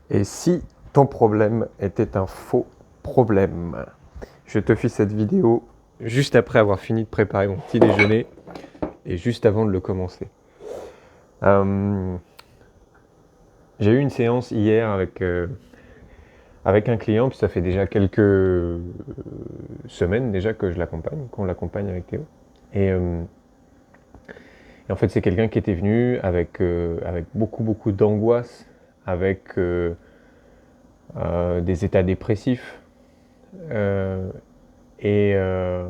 Et si ton problème était un faux problème? Je te fais cette vidéo juste après avoir fini de préparer mon petit déjeuner et juste avant de le commencer. J'ai eu une séance hier avec un client, puis ça fait déjà quelques semaines déjà que qu'on l'accompagne avec Théo. Et en fait, c'est quelqu'un qui était venu avec beaucoup d'angoisse, avec des états dépressifs. Euh, et, euh,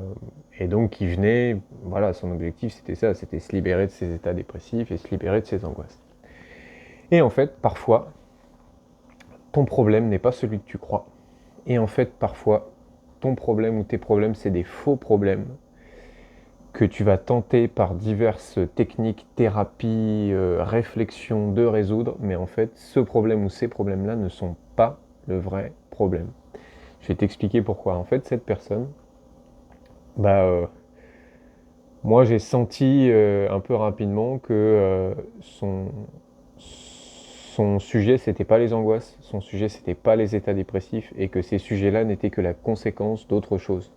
et donc, qui venait, voilà, son objectif c'était ça, c'était se libérer de ses états dépressifs et se libérer de ses angoisses. Et en fait, parfois, ton problème n'est pas celui que tu crois. Et en fait, parfois, ton problème ou tes problèmes, c'est des faux problèmes que tu vas tenter par diverses techniques, thérapies, réflexions de résoudre. Mais en fait, ce problème ou ces problèmes-là ne sont pas le vrai problème. Je vais t'expliquer pourquoi. En fait, cette personne, bah, moi, j'ai senti un peu rapidement que son sujet, c'était pas les angoisses, son sujet, c'était pas les états dépressifs, et que ces sujets-là n'étaient que la conséquence d'autre chose.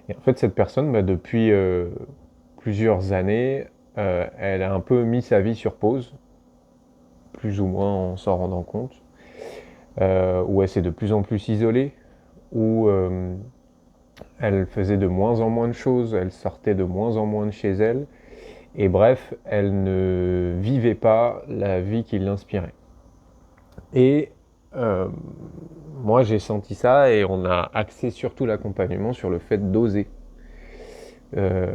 Et en fait, cette personne, bah, depuis plusieurs années, elle a un peu mis sa vie sur pause, plus ou moins en s'en rendant compte, où elle s'est de plus en plus isolée, où elle faisait de moins en moins de choses, elle sortait de moins en moins de chez elle, et bref, elle ne vivait pas la vie qui l'inspirait. Et euh, moi, j'ai senti ça, et on a axé surtout l'accompagnement sur le fait d'oser. Euh,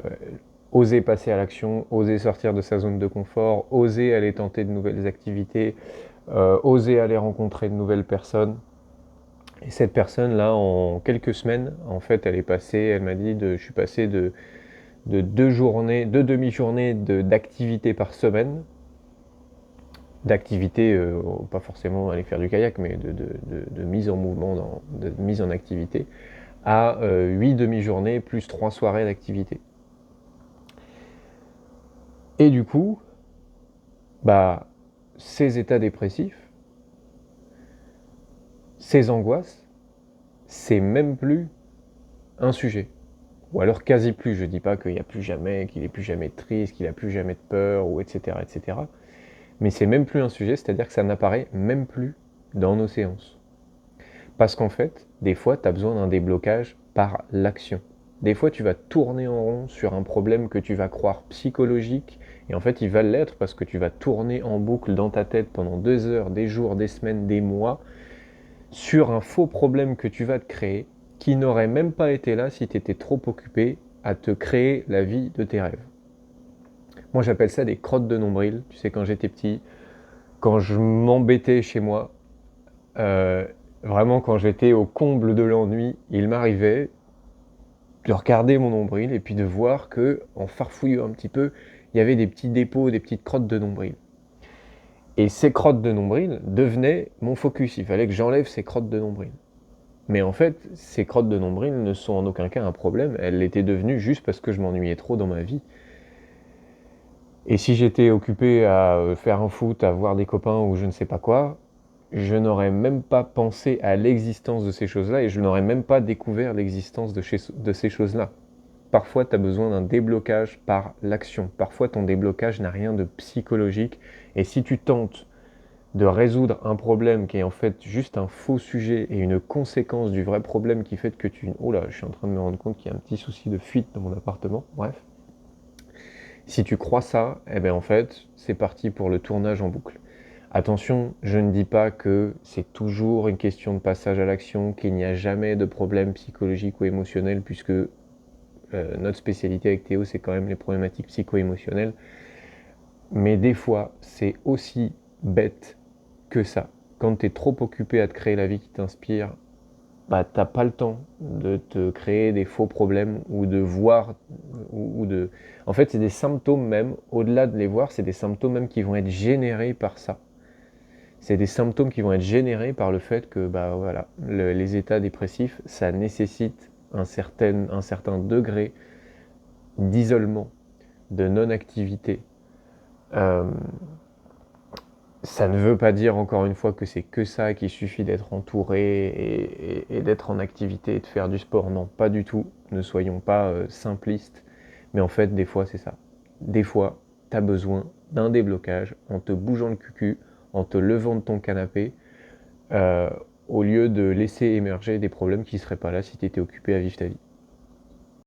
Oser passer à l'action, oser sortir de sa zone de confort, oser aller tenter de nouvelles activités, oser aller rencontrer de nouvelles personnes. Et cette personne-là, en quelques semaines, en fait, elle m'a dit, je suis passé de deux demi-journées d'activité par semaine, d'activité, pas forcément aller faire du kayak, mais de mise en mouvement, de mise en activité, à 8 demi-journées plus 3 soirées d'activité. Et du coup, bah, ces états dépressifs, ces angoisses, c'est même plus un sujet. Ou alors quasi plus. Je dis pas qu'il n'y a plus jamais, qu'il est plus jamais triste, qu'il a plus jamais de peur, ou etc. etc. Mais c'est même plus un sujet, c'est-à-dire que ça n'apparaît même plus dans nos séances. Parce qu'en fait, des fois, tu as besoin d'un déblocage par l'action. Des fois, tu vas tourner en rond sur un problème que tu vas croire psychologique, et en fait, il va l'être parce que tu vas tourner en boucle dans ta tête pendant 2 heures, des jours, des semaines, des mois, sur un faux problème que tu vas te créer, qui n'aurait même pas été là si tu étais trop occupé à te créer la vie de tes rêves. Moi, j'appelle ça des crottes de nombril. Tu sais, quand j'étais petit, quand je m'embêtais chez moi, euh, vraiment quand j'étais au comble de l'ennui, il m'arrivait de regarder mon nombril et puis de voir que, en farfouillant un petit peu, il y avait des petits dépôts, des petites crottes de nombril. Et ces crottes de nombril devenaient mon focus. Il fallait que j'enlève ces crottes de nombril. Mais en fait, ces crottes de nombril ne sont en aucun cas un problème. Elles l'étaient devenues juste parce que je m'ennuyais trop dans ma vie. Et si j'étais occupé à faire un foot, à voir des copains ou je ne sais pas quoi, je n'aurais même pas pensé à l'existence de ces choses-là, et je n'aurais même pas découvert l'existence de ces choses-là. Parfois, tu as besoin d'un déblocage par l'action. Parfois, ton déblocage n'a rien de psychologique. Et si tu tentes de résoudre un problème qui est en fait juste un faux sujet et une conséquence du vrai problème qui fait que tu... Oh là, je suis en train de me rendre compte qu'il y a un petit souci de fuite dans mon appartement. Bref. Si tu crois ça, eh bien en fait, c'est parti pour le tournage en boucle. Attention, je ne dis pas que c'est toujours une question de passage à l'action, qu'il n'y a jamais de problème psychologique ou émotionnel, puisque notre spécialité avec Théo, c'est quand même les problématiques psycho-émotionnelles. Mais des fois, c'est aussi bête que ça. Quand tu es trop occupé à te créer la vie qui t'inspire, bah t'as pas le temps de te créer des faux problèmes ou de voir ou de... En fait, c'est des symptômes même, au-delà de les voir, c'est des symptômes même qui vont être générés par ça. C'est des symptômes qui vont être générés par le fait que bah voilà, les états dépressifs, ça nécessite un certain degré d'isolement, de non-activité, euh, Ça ne veut pas dire, encore une fois, que c'est que ça, qu'il suffit d'être entouré et d'être en activité et de faire du sport. Non, pas du tout. Ne soyons pas simplistes. Mais en fait, des fois, c'est ça. Des fois, tu as besoin d'un déblocage en te bougeant le cucu, en te levant de ton canapé, euh, au lieu de laisser émerger des problèmes qui ne seraient pas là si tu étais occupé à vivre ta vie.